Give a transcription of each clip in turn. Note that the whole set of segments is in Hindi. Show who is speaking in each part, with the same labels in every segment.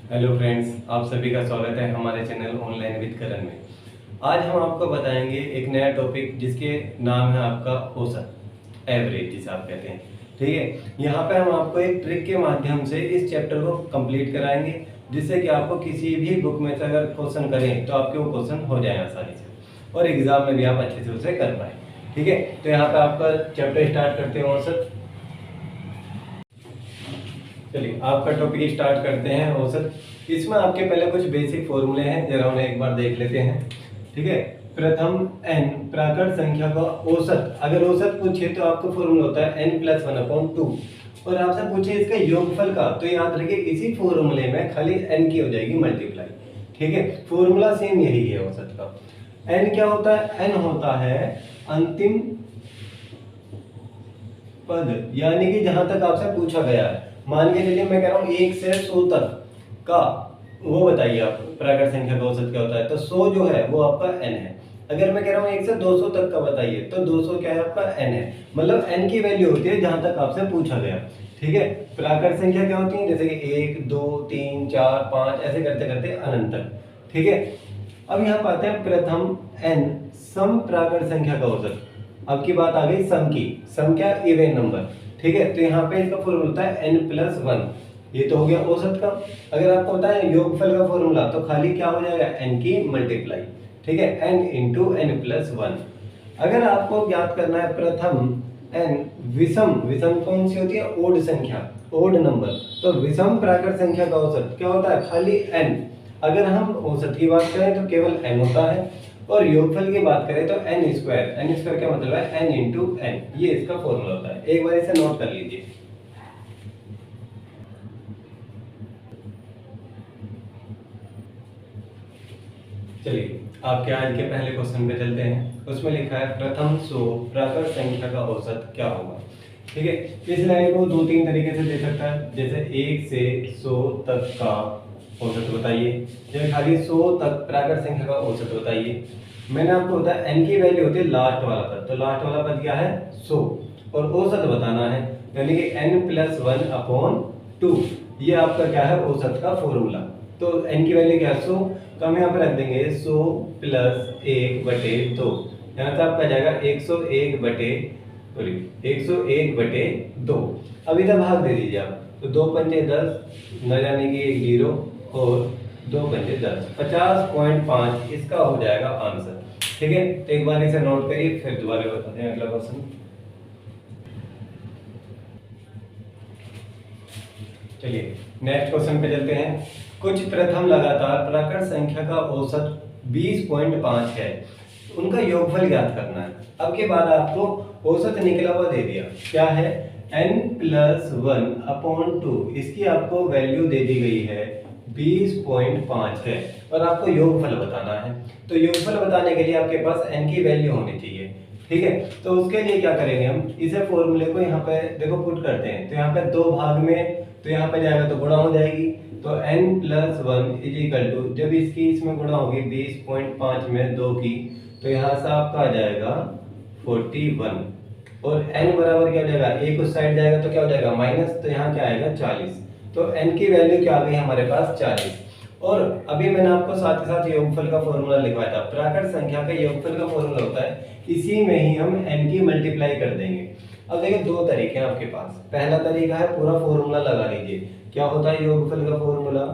Speaker 1: हेलो फ्रेंड्स, आप सभी का स्वागत है हमारे चैनल ऑनलाइन विद करण में। आज हम आपको बताएंगे एक नया टॉपिक जिसके नाम है आपका औसत, एवरेज जिसे आप कहते हैं। ठीक है, यहाँ पे हम आपको एक ट्रिक के माध्यम से इस चैप्टर को कंप्लीट कराएंगे, जिससे कि आपको किसी भी बुक में से अगर क्वेश्चन करें तो आपके वो क्वेश्चन हो जाए आसानी से और एग्जाम में भी आप अच्छे से उसे कर पाए। ठीक है, तो यहाँ पे आपका चैप्टर स्टार्ट करते हैं औसत। चलिए आपका टॉपिक स्टार्ट करते हैं औसत। इसमें आपके पहले कुछ बेसिक फॉर्मूले हैं, जरा उन्हें एक बार देख लेते हैं। ठीक है, प्रथम n प्राकृत संख्या का औसत, अगर औसत पूछे तो आपका फॉर्मूला होता है n+1/2 और आपसे पूछे इसका योगफल का, तो याद रखिए इसी फॉर्मूले में खाली n की हो जाएगी मल्टीप्लाई। ठीक है, फॉर्मूला सेम यही है औसत का। n क्या होता है? n होता है अंतिम पद, यानी कि जहां तक आपसे पूछा गया है। मान के चलिए मैं कह रहा हूँ 1 से 100 तक का वो बताइए आप प्राकृत संख्या का औसत क्या होता है, तो 100 जो है वो आपका n है। अगर मैं कह रहा हूँ 1 से 200 तक का बताइए, तो 200 क्या है आपका n है। मतलब n की वैल्यू होती है जहां तक आपसे पूछा गया। ठीक है, प्राकृत संख्या क्या होती है? जैसे कि 1 2 3 4 5 ऐसे करते करते अनंत तक। ठीक है, अब यहाँ पे आते हैं प्रथम n सम प्राकृत संख्या का औसत। अब की बात आ गई सम की। सम क्या? Even number. ठीक है, तो यहाँ पे इसका फॉर्मूला होता है n+1। ये तो हो गया औसत का। अगर आपको पता है योगफल का फॉर्मूला, तो खाली क्या हो जाएगा? n की मल्टीप्लाई। ठीक है, n इंटू n+1। अगर आपको ज्ञात करना है प्रथम n विषम, विषम कौन सी होती है? ओड संख्या, ओड नंबर। तो विषम प्राकृत संख्या का औसत क्या होता है? खाली n। अगर हम औसत की बात करें तो केवल n होता है, और योगफल की बात करें तो n स्क्वायर। n स्क्वायर क्या मतलब है? n into n। ये इसका फॉर्मूला होता है, एक बार इसे नोट कर लीजिए। चलिए आपके आज के पहले क्वेश्चन पे चलते हैं। उसमें लिखा है प्रथम 100 प्राकृत संख्या का औसत क्या होगा। ठीक है, इस लाइन को दो तीन तरीके से दे सकता है, जैसे 1 से 100 तक का औसत बताइए, या खाली 100 तक प्राकृत संख्या का औसत बताइए। मैंने आपको बताया n की वैल्यू होती है लास्ट वाला पद, तो लास्ट वाला पद क्या है? 100, और औसत बताना है, यानी कि n+1/2। ये आपका क्या है? औसत का फॉर्मूला। तो n की वैल्यू क्या है? 100, तो हम यहाँ पर रख देंगे 100 + 1/2। यहाँ से आपका जाएगा 101/2। अब इधर भाग दे दीजिए आप, तो 2 पंजे 10, न जाने की 1 जीरो, और 2 पंजे 10, 50.5 इसका हो जाएगा आंसर। ठीक है, तो एक बार इसे नोट करिए, फिर दोबारा बताते हैं अगला क्वेश्चन। चलिए नेक्स्ट क्वेश्चन पे चलते हैं। कुछ प्रथम लगातार प्राकृत संख्या का औसत 20.5 है, उनका योगफल ज्ञात करना है। अब के बाद आपको औसत निकला हुआ दे दिया, क्या है? n+1/2, इसकी आपको वैल्यू दे दी गई है 20.5 है, और आपको योगफल बताना है। तो योगफल बताने के लिए आपके पास n की वैल्यू होनी चाहिए। ठीक है, तो उसके लिए क्या करेंगे हम? इसे फॉर्मूले को यहाँ पे देखो पुट करते हैं, तो यहाँ पे 2 भाग में, तो यहाँ पे जाएगा तो गुणा हो जाएगी, तो n+1 जब इसकी इसमें गुणा होगी 20.5 में 2 की, तो यहाँ से आपका आ जाएगा 41, और n बराबर क्या हो जाएगा? एक उस साइड जाएगा तो क्या हो जाएगा? माइनस, तो यहाँ क्या आएगा? 40। तो n की वैल्यू क्या आ गई हमारे पास? 40। और अभी मैंने आपको साथ ही साथ योगफल का फॉर्मूला लिखवाया था। प्राकृत संख्या का योगफल का फॉर्मूला होता है, इसी में ही हम n की मल्टीप्लाई कर देंगे। अब देखिए दो तरीके हैं आपके पास। पहला तरीका है पूरा फॉर्मूला लगा लीजिए। क्या होता है योगफल का formula?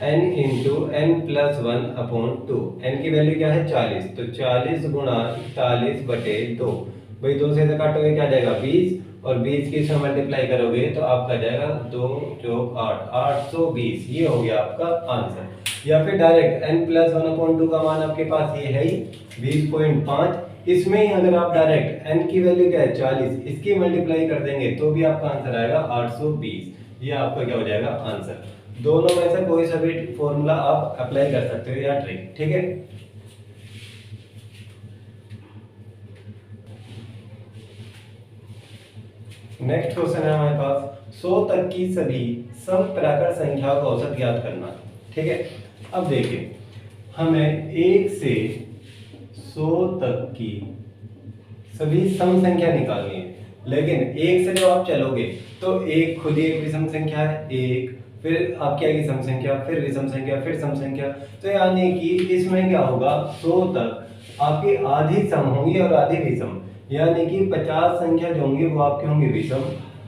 Speaker 1: n into n+1/2। n की वैल्यू क्या है? 40, तो 40 गुणा 41/2। भाई 2 से काटोगे क्या जाएगा? 20, और 20 की इसमें मल्टीप्लाई करोगे तो आपका जाएगा 2 + 8, 820। ये हो गया आपका आंसर। या फिर डायरेक्ट n+1/2 का मान आपके पास ये है ही 20.5। इसमें ही अगर आप डायरेक्ट n की वैल्यू क्या है? 40, इसकी मल्टीप्लाई कर देंगे तो भी आपका आंसर आएगा 820। ये आपका क्या हो जाएगा? आंसर। दोनों में से कोई सा भी फॉर्मूला आप अप्लाई कर सकते हो या ट्रिक। ठीक है, नेक्स्ट क्वेश्चन है हमारे पास 100 तक की सभी सम प्राकृत संख्याओं का औसत ज्ञात करना है। ठीक है, अब देखिए हमें 1 से 100 तक की सभी सम संख्या निकालनी है, लेकिन 1 से जब आप चलोगे तो एक खुद ही एक विषम संख्या है, 1 फिर आपकी आएगी सम संख्या, फिर विषम संख्या, फिर सम संख्या। तो यानी कि इसमें क्या होगा, 100 तक आपकी आधी सम होंगी और आधी विषम, यानी कि 50 संख्या जो होंगी वो आपकी होंगी विषम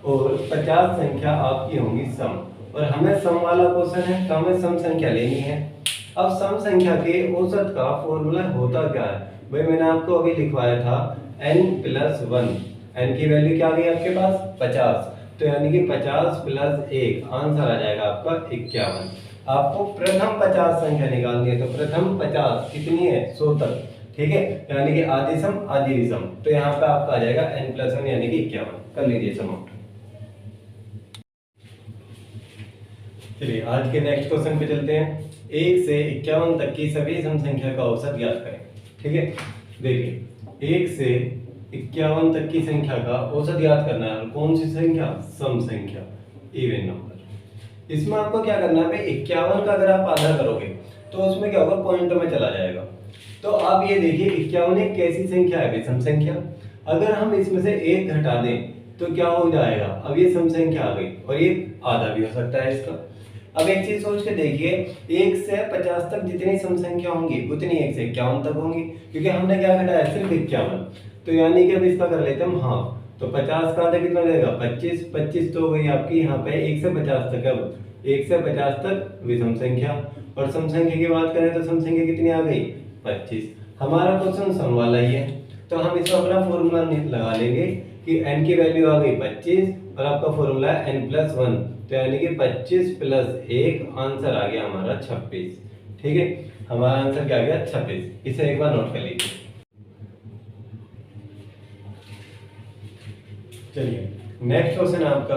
Speaker 1: और 50 संख्या आपकी होंगी सम। और हमें सम वाला क्वेश्चन है तो हमें सम संख्या लेनी है। अब सम संख्या के औसत का फॉर्मूला होता क्या है भाई, मैंने आपको अभी लिखवाया था n+1। n की वैल्यू क्या आ गई आपके पास 50, तो यानी कि 50 + 1 आंसर आ जाएगा आपका 51। आपको प्रथम 50 संख्या निकालनी है, तो प्रथम 50 कितनी है 100 तक, ठीक है, यानी कि आधी सम आधी विषम। तो यहाँ पे आपका आ जाएगा n+1 यानी कि 51। कर लीजिए सम आउट। चलिए आज के नेक्स्ट क्वेश्चन पे चलते हैं। 1 से 51 तक की सभी सम संख्या का औसत ज्ञात करें। ठीक है, देखिए 1 से 51 तक की संख्या का औसत ज्ञात करना है। और कौन सी संख्या, सम संख्या, इवन नंबर। इसमें आपको क्या करना है भाई, 51 का अगर आप आधा करोगे तो उसमें क्या होगा, पॉइंटों में चला जाएगा। तो आप ये देखिए 51 एक कैसी संख्या है, विषम संख्या। अगर हम इसमें से एक घटा दें तो क्या हो जाएगा, अब ये सम संख्या आ गई और ये आधा भी हो सकता है इसका। अब एक चीज सोच के देखिए, 1 से 50 तक जितनी सम संख्या होंगी उतनी 1 से 51 तक होंगी, क्योंकि हमने क्या घटाया, सिर्फ 51। तो यानी कि अब इसका कर लेते हैं हम हाफ, तो 50 का आधा कितना हो जाएगा 25। 25 तो हो गई आपकी यहाँ पे 1 से 50 तक। अब 1 से 50 तक विषम संख्या, और सम संख्या की बात करें तो सम संख्या कितनी आ गई 25। हमारा क्वेश्चन सम वाला ही है, तो हम इसमें अपना फॉर्मूला लगा लेंगे कि n की वैल्यू आ गई 25 और आपका फॉर्मूला है n+1, तो यानी कि 25 + 1 आंसर आ गया हमारा 26। ठीक है, हमारा आंसर क्या आ गया 26। इसे एक बार नोट कर लीजिए। चलिए नेक्स्ट क्वेश्चन है आपका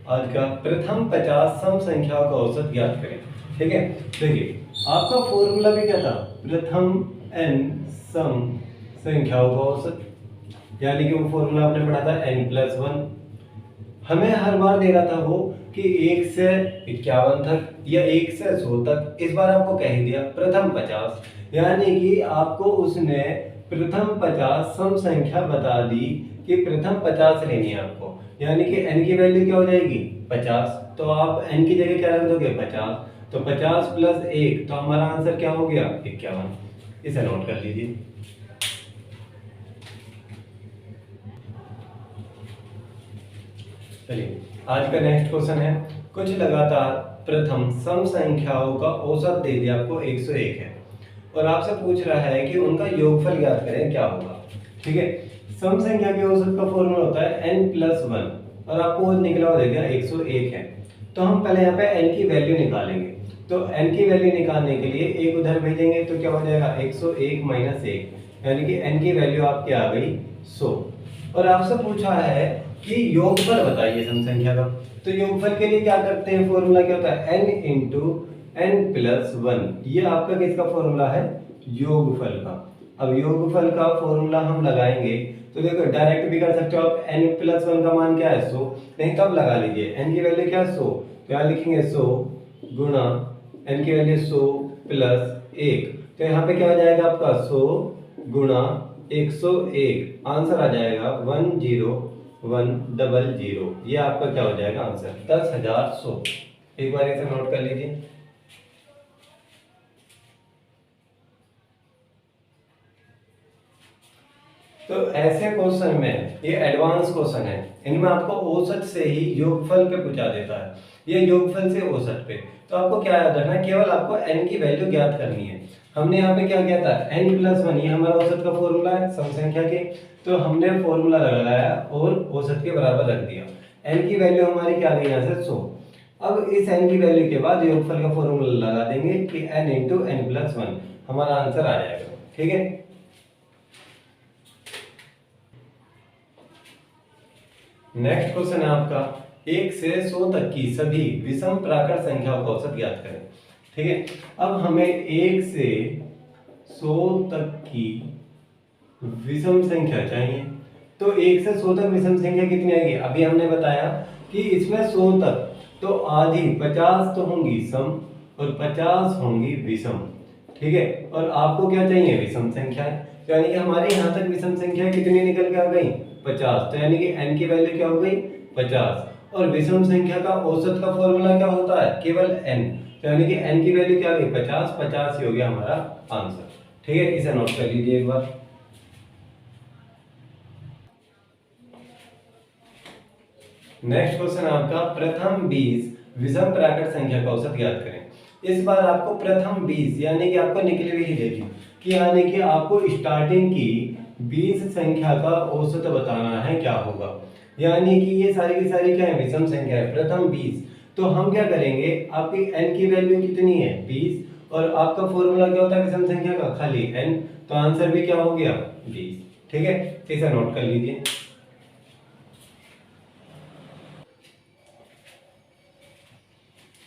Speaker 1: आज का, प्रथम 50 सम संख्याओं का औसत ज्ञात करें। ठीक है, देखिए आपका फॉर्मूला भी क्या था, प्रथम n सम संख्याओं का औसत, यानी कि वो फॉर्मूला आपने पढ़ा था n+1। हमें हर बार दे रहा था वो कि 1 से 51 तक या 1 से 100 तक। इस बार आपको कह ही दिया प्रथम 50, यानी कि आपको उसने प्रथम 50 सम संख्या बता दी कि प्रथम 50 लेनी है आपको, यानी कि n की वैल्यू क्या हो जाएगी 50। तो आप n की जगह क्या रख दोगे 50, तो 50 + 1, तो हमारा आंसर क्या हो गया 51। इसे नोट कर लीजिए। चलिए आज का नेक्स्ट क्वेश्चन है, कुछ लगातार प्रथम सम संख्याओं का औसत दे दिया आपको 101 है और आपसे पूछ रहा है कि उनका योगफल ज्ञात करें, क्या होगा। ठीक है, सम संख्या के औसत का फॉर्मूला होता है n+1 और आपको निकला हुआ दे दिया 101 है। तो हम पहले यहाँ पे n की वैल्यू निकालेंगे, तो n की वैल्यू निकालने के लिए एक उधर भेजेंगे तो क्या हो जाएगा 101 - 1, यानी कि n की वैल्यू आपकी आ गई 100। और आपसे पूछा है कि योगफल बताइए सम संख्या का। तो योगफल के लिए क्या करते हैं, फॉर्मूला क्या होता है n × n+1। ये आपका किसका फॉर्मूला है, योगफल का। अब योगफल का फॉर्मूला हम लगाएंगे तो देखो डायरेक्ट भी कर सकते हो आप, n+1 का मान क्या है 100, नहीं तो आप लगा लीजिए n की वैल्यू क्या है 100, तो यहाँ लिखेंगे 100 गुणा n की वैल्यू 100 + 1, तो यहाँ पे क्या हो जाएगा आपका 100 गुणा 101, आंसर आ जाएगा 10100। ये आपका क्या हो जाएगा आंसर 10,100। एक बार इसे नोट कर लीजिए। तो ऐसे क्वेश्चन में, ये एडवांस क्वेश्चन है, इनमें आपको औसत से ही योगफल पे पूछा देता है, ये योगफल से औसत पे। तो आपको क्या याद रखना है, केवल आपको n की वैल्यू ज्ञात करनी है। हमने यहाँ पे क्या किया था n+1, ये हमारा औसत का फॉर्मूला है सम संख्या के, तो हमने फॉर्मूला लगाया और औसत के बराबर रख दिया। n की वैल्यू हमारी क्या आ गई यहाँ से 100। अब इस n की वैल्यू के बाद योगफल का फॉर्मूला लगा देंगे कि n × n+1, हमारा आंसर आ जाएगा। ठीक है, नेक्स्ट क्वेश्चन है आपका, 1 से 100 तक की सभी विषम प्राकृत संख्याओं का औसत ज्ञात करें। ठीक है, अब हमें 1 से 100 तक की विषम संख्या चाहिए। तो 1 से 100 तक विषम संख्या कितनी आएगी, अभी हमने बताया कि इसमें 100 तक तो आधी 50 तो होंगी सम और 50 होंगी विषम। ठीक है, और आपको क्या चाहिए विषम संख्या, यानी कि हमारे यहाँ तक विषम संख्या कितनी निकल के आ गई 50, तो यानी कि n की वैल्यू क्या हो गई 50 और विषम संख्या का औसत का फॉर्मूला क्या होता है, केवल n। तो यानी कि n की वैल्यू क्या होगी 50, 50 ही हो गया हमारा आंसर। ठीक है, इसे नोट कर लीजिए एक बार। नेक्स्ट क्वेश्चन आपका, प्रथम 20 विषम प्राकृत संख्या का औसत ज्ञात करें। इस बार आपको प्रथम 20 यानी कि आपको निकली हुई ही देगी कि यानी कि आपको स्टार्टिंग की 20 संख्या का औसत बताना है क्या होगा। यानी कि ये सारी की सारी क्या है, विषम संख्या है, प्रथम 20। तो हम क्या करेंगे, आपकी n की वैल्यू कितनी है 20 और आपका फॉर्मूला क्या होता है विषम संख्या का, खाली n। तो आंसर भी क्या हो गया 20। ठीक है, इसे नोट कर लीजिए।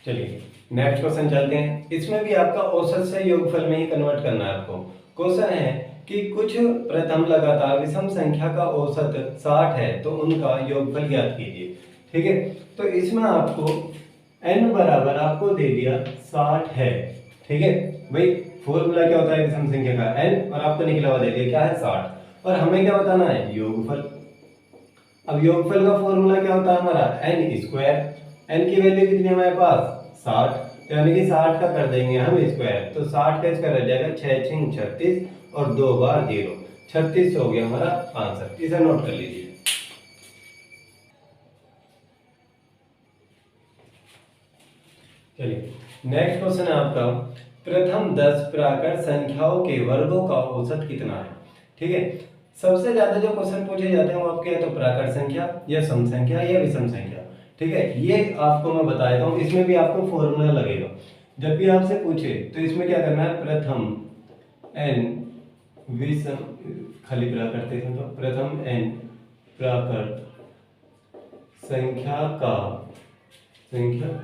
Speaker 1: चलिए नेक्स्ट क्वेश्चन चलते हैं। इसमें भी आपका औसत से योगफल में ही कन्वर्ट करना है आपको। क्वेश्चन है कि कुछ प्रथम लगातार विषम संख्या का औसत 60 है तो उनका योगफल ज्ञात कीजिए। ठीक है, तो इसमें आपको n बराबर आपको दे दिया 60 है। ठीक है भाई, फॉर्मूला क्या होता है विषम संख्या का n, और आपको निकला हुआ दे दिया क्या है 60, और हमें क्या बताना है योगफल। अब योगफल का फॉर्मूला क्या होता है हमारा n स्क्वायर। n की वैल्यू कितनी है हमारे पास 60, तो यानी कि 60 का कर देंगे हम स्क्वायर, तो 60 का स्क्वायर रह जाएगा 6 6 36 और 2 बार 0, 36 हो गया हमारा आंसर। इसे नोट कर लीजिए। चलिए नेक्स्ट क्वेश्चन है आपका, प्रथम 10 प्राकृत संख्याओं के वर्गों का औसत कितना है। ठीक है, सबसे ज्यादा जो क्वेश्चन पूछे जाते हैं वो आपके या तो प्राकृत संख्या या सम संख्या या विषम संख्या। ठीक है, ये आपको मैं बता देता हूँ, इसमें भी आपको फॉर्मूला लगेगा। जब भी आपसे पूछे तो इसमें क्या करना है, प्रथम n विषम, खाली प्राकृत है तो प्रथम n प्राकृत संख्या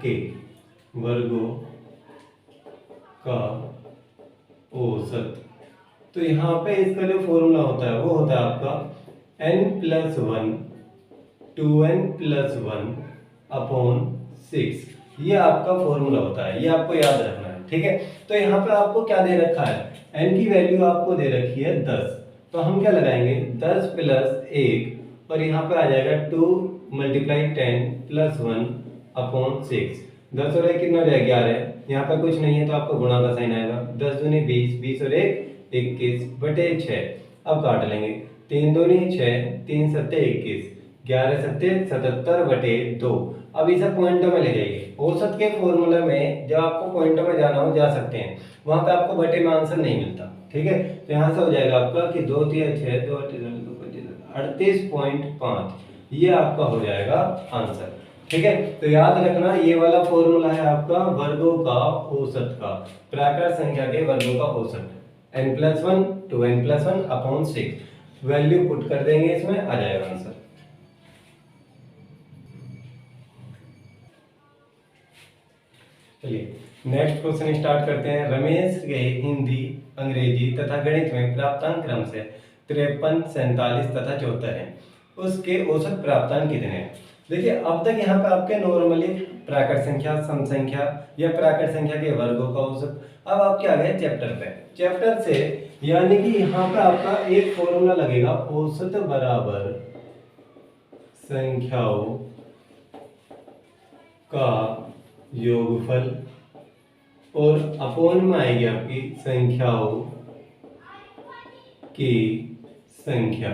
Speaker 1: के वर्गों का औसत। तो यहाँ पे इसका जो फॉर्मूला होता है वो होता है आपका n+1 2n+1 अपॉन 6। ये आपका फॉर्मूला होता है, ये आपको याद रखना है। ठीक है, तो यहाँ पे आपको क्या दे रखा है, n की वैल्यू आपको दे रखी है 10, तो हम क्या लगाएंगे 10 + 1 और यहाँ पे आ जाएगा 2 × 10 + 1 अपॉन 6। 10 और 1 कितना हो जाएगा 11, यहाँ पे कुछ नहीं है तो आपको गुणा का साइन आएगा, 10 दूनी 20, 20 और 1 21 बटे 6। अब काट लेंगे, 3 दूनी 6, 3 सत्ते 21, 11 सत्ते 77 बटे 2। अब इसे पॉइंटों में ले जाइए। औसत के फॉर्मूले में जब आपको पॉइंटों में जाना हो जा सकते हैं, वहां पे आपको बटे में आंसर नहीं मिलता। ठीक है, तो यहाँ से हो जाएगा आपका कि 2 3 6 2 38.5, ये आपका हो जाएगा आंसर। ठीक है, तो याद रखना ये वाला फॉर्मूला है आपका वर्गों का औसत का, प्राकृत संख्या के वर्गों का औसत, n+1 2n+1 upon 6। Value put कर देंगे इसमें, आ जाएगा आंसर। चलिए नेक्स्ट क्वेश्चन स्टार्ट करते हैं। रमेश के हिंदी, अंग्रेजी तथा गणित में प्राप्तांक क्रम से 53, 47 तथा 74 हैं। उसके औसत प्राप्तांक कितने हैं। देखिए अब तक यहाँ पे आपके नॉर्मली प्राकृत संख्या, सम संख्या या प्राकृत संख्या के वर्गों का औसत। अब आप क्या गए चैप्टर पे, चैप्टर से यानी कि यहाँ पे आपका एक फॉर्मूला लगेगा, औसत बराबर संख्याओं का योगफल और अपॉन में आएगी आपकी संख्याओं की संख्या।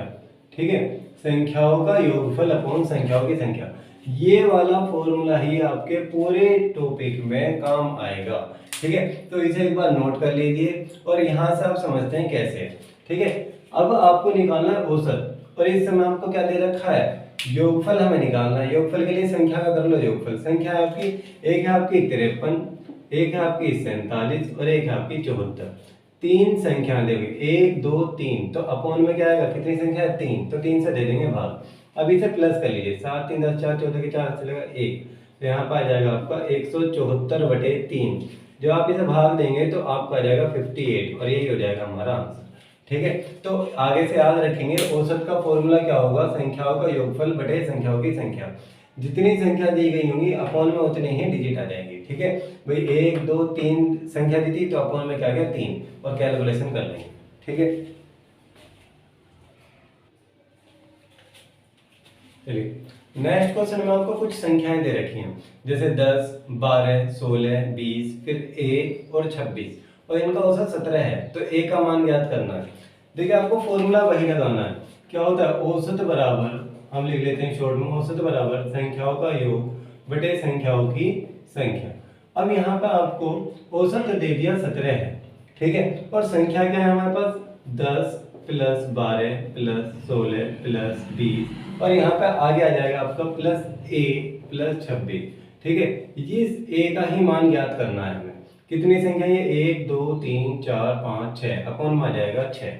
Speaker 1: ठीक है, संख्याओं का योगफल अपॉन संख्याओं की संख्या, ये वाला फॉर्मूला ही आपके पूरे टॉपिक में काम आएगा। ठीक है, तो इसे एक बार नोट कर लीजिए और यहाँ से आप समझते हैं कैसे। ठीक है, अब आपको निकालना है औसत, और इस समय आपको क्या दे रखा है योगफल हमें निकालना है। योगफल के लिए संख्या का कर लो योगफल। संख्या है आपकी, एक है आपकी 53, एक है आपकी 47 और एक है आपकी 74। तीन संख्या देंगे 1 2 3, तो अपॉन में क्या आएगा, कितनी संख्या है 3, तो 3 से दे देंगे भाग। अब इसे प्लस कर लीजिए, 7 3 10 4 14 के 4 चलेगा 1, तो यहाँ पर आ जाएगा आपका 174/3। जब आप इसे भाग देंगे तो आपका आ जाएगा 58 और यही हो जाएगा हमारा आंसर। ठीक है, तो आगे से याद रखेंगे औसत का फॉर्मूला क्या होगा, संख्याओं का योगफल बटे संख्याओं की संख्या। जितनी संख्या दी गई होंगी अपॉन में उतने ही डिजिट आ जाएंगे। ठीक है भाई, 1 2 3 संख्या दी थी तो अपॉन में क्या गया 3, और कैलकुलेशन कर लेंगे। ठीक है, चलिए नेक्स्ट क्वेश्चन में आपको कुछ संख्याएं दे रखी हैं, जैसे 10, 12, 16, 20, फिर a और 26 और इनका औसत 17 है। तो a का मान ज्ञात करना है। देखिए आपको फॉर्मूला वही लगाना है। क्या होता है, औसत बराबर, हम लिख लेते हैं शॉर्ट में, औसत बराबर संख्याओं का योग बटे संख्याओं की संख्या। अब यहाँ पे आपको औसत दे दिया 17 है, ठीक है, और संख्या क्या है हमारे पास, 10 प्लस 12 प्लस 16 प्लस 20 और यहाँ पे आगे आ जाएगा आपका प्लस a प्लस 26, ठीक है। इस a का ही मान ज्ञात करना है हमें। कितनी संख्या ये, 1 2 3 4 5 6, अपॉन में आ जाएगा 6,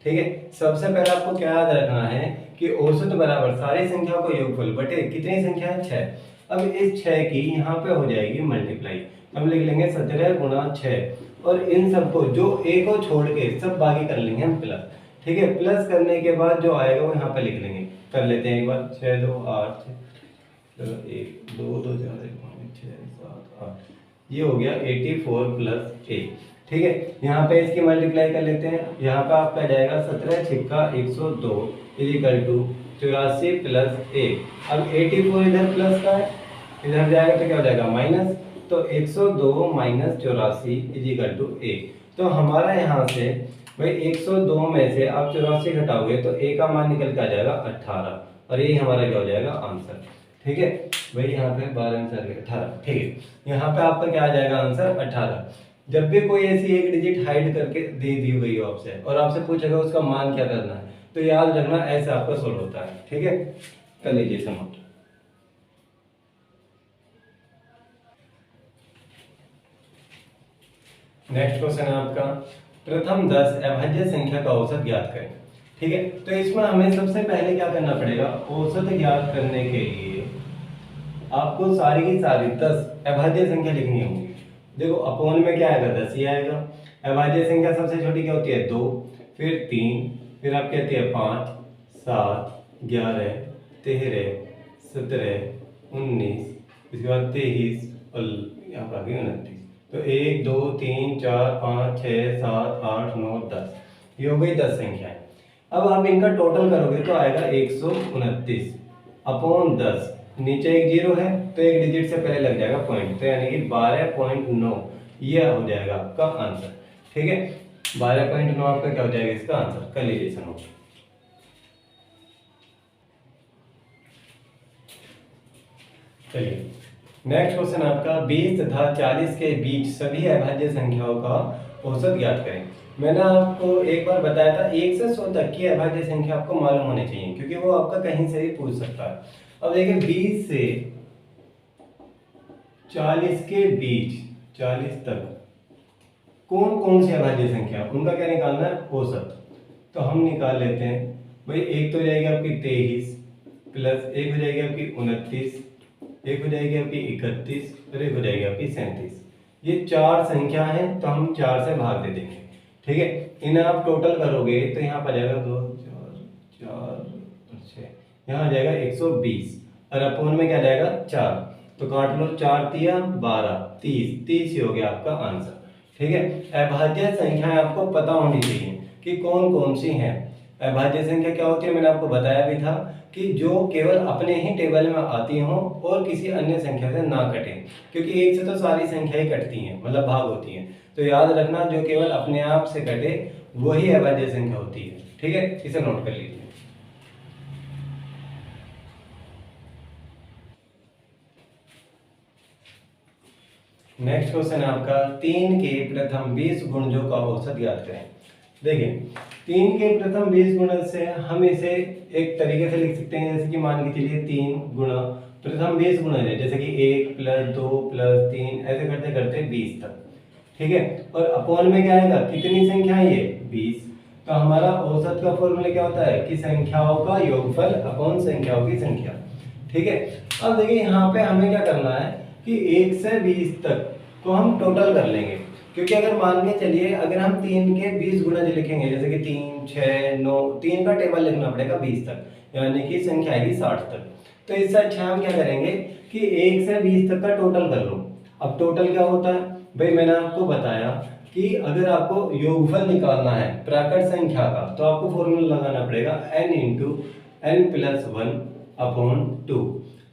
Speaker 1: ठीक है। सबसे पहले आपको क्या याद रखना है कि औसत बराबर सारी संख्याओं का योगफल बटे कितनी संख्या है, 6। अब इस 6 की यहाँ पे हो जाएगी मल्टीप्लाई, हम लिख लेंगे 17 गुणा 6 और इन सबको जो a को छोड़ के सब बाकी कर लेंगे हम प्लस, ठीक है। प्लस करने के बाद जो आएगा वो यहाँ पे लिख लेंगे, कर लेते हैं एक बार, 6 2 8, चलो 1 2 2 4 5 6 7 8, ये हो गया 84 प्लस a, ठीक है। यहाँ पे इसकी मल्टीप्लाई कर लेते हैं, यहाँ पे आपका आ जाएगा 17 छिक्का 102 इजिकल टू 84 प्लस a। अब 84 इधर प्लस का है, इधर जाएगा तो क्या हो जाएगा माइनस, तो 102 माइनस 84 इजिकल टू a। तो हमारा यहाँ से भाई 102 में से आप 84 घटाओगे तो a का मान निकल के आ जाएगा 18 और ये हमारा क्या हो जाएगा आंसर, ठीक है। भाई यहाँ पे 12 आंसर 18, ठीक है। यहाँ पे आपका क्या आ जाएगा आंसर 18। जब भी कोई ऐसी एक डिजिट हाइड करके दे दी गई हो आपसे और आपसे पूछेगा उसका मान क्या करना है, तो याद रखना ऐसे आपका सोल्व होता है, ठीक है। कर लीजिए समाप्त। नेक्स्ट क्वेश्चन है आपका, प्रथम 10 अभाज्य संख्या का औसत ज्ञात करें, ठीक है। तो इसमें हमें सबसे पहले क्या करना पड़ेगा, औसत ज्ञात करने के लिए आपको सारी की सारी 10 अभाज्य संख्या लिखनी होगी। देखो अपॉन में क्या आएगा, 10 ही आएगा। अभाज्य संख्या सबसे छोटी क्या होती है, 2, फिर 3, फिर आपकी आती है 5 7 11 13 17 19, इसके बाद 23 और यहाँ पर आ गई 29। तो 1 2 3 4 5 6 7 8 9 10, ये हो गई 10 संख्याएं। अब आप इनका टोटल करोगे तो आएगा 129 अपॉन 10, नीचे एक जीरो है तो एक डिजिट से पहले लग जाएगा पॉइंट, तो यानी कि 12.9 ये हो जाएगा आपका आंसर, ठीक है। 12.9 आपका क्या हो जाएगा इसका आंसर, कर लीजिए समझ। चलिए नेक्स्ट क्वेश्चन आपका, 20 तथा 40 के बीच सभी अभाज्य संख्याओं का औसत ज्ञात करें। मैंने आपको एक बार बताया था 1 से 100 तक की अभाज्य संख्या आपको मालूम होनी चाहिए, क्योंकि वो आपका कहीं से भी पूछ सकता है। अब देखिए 20 से 40 के बीच, 40 तक कौन कौन सी अभाज्य संख्या, उनका क्या निकालना है, औसत। तो हम निकाल लेते हैं भाई, एक तो हो जाएगी आपकी 23 प्लस एक हो जाएगी आपकी 29, एक हो जाएगी आपकी 31 और एक हो जाएगी आपकी 37। ये 4 संख्या है तो हम 4 से भाग दे देंगे, ठीक है। इन्हें आप टोटल करोगे तो यहाँ पर जाएगा 2 4 4 और 6, यहाँ आ जाएगा 120 और अपॉन में क्या जाएगा 4, तो काट लो, 4 तिया 12 30, 30 ही हो गया आपका आंसर, ठीक है। अभाज्य संख्याएं आपको पता होनी चाहिए कि कौन कौन सी हैं। अभाज्य संख्या क्या होती है, मैंने आपको बताया भी था कि जो केवल अपने ही टेबल में आती हों और किसी अन्य संख्या से ना कटे, क्योंकि एक से तो सारी संख्याएं कटती हैं, मतलब भाग होती हैं। तो याद रखना जो केवल अपने आप से कटे वही अभाज्य संख्या होती है, ठीक है। इसे नोट कर लीजिए। नेक्स्ट क्वेश्चन है आपका, 3 के प्रथम 20 गुणजों का औसत ज्ञात करें। देखिए 3 के प्रथम 20 गुणज से हम इसे एक तरीके से लिख सकते हैं, जैसे कि मान के चलिए 3 गुणा प्रथम 20 गुणज है, जैसे कि 1 प्लस 2 प्लस 3 ऐसे करते करते 20 तक, ठीक है। और अपॉन में क्या आएगा, कितनी संख्या है ये 20, तो हमारा औसत का फॉर्मूला क्या होता है कि संख्याओं का योगफल अपॉन संख्याओं की संख्या, ठीक है। अब देखिए यहाँ पे हमें क्या करना है कि 1 से 20 तक को हम टोटल कर लेंगे, क्योंकि अगर मान के चलिए अगर हम 3 के 20 गुणज लिखेंगे, जैसे कि 3 6 9, 3 का टेबल लिखना पड़ेगा 20 तक, यानी कि संख्या आएगी 60 तक। तो इससे अच्छा हम क्या करेंगे कि 1 से 20 तक का टोटल कर लो। अब टोटल क्या होता है भाई, मैंने आपको बताया कि अगर आपको योगफल निकालना है प्राकृत संख्या का तो आपको फॉर्मूला लगाना पड़ेगा n × n + 1/2।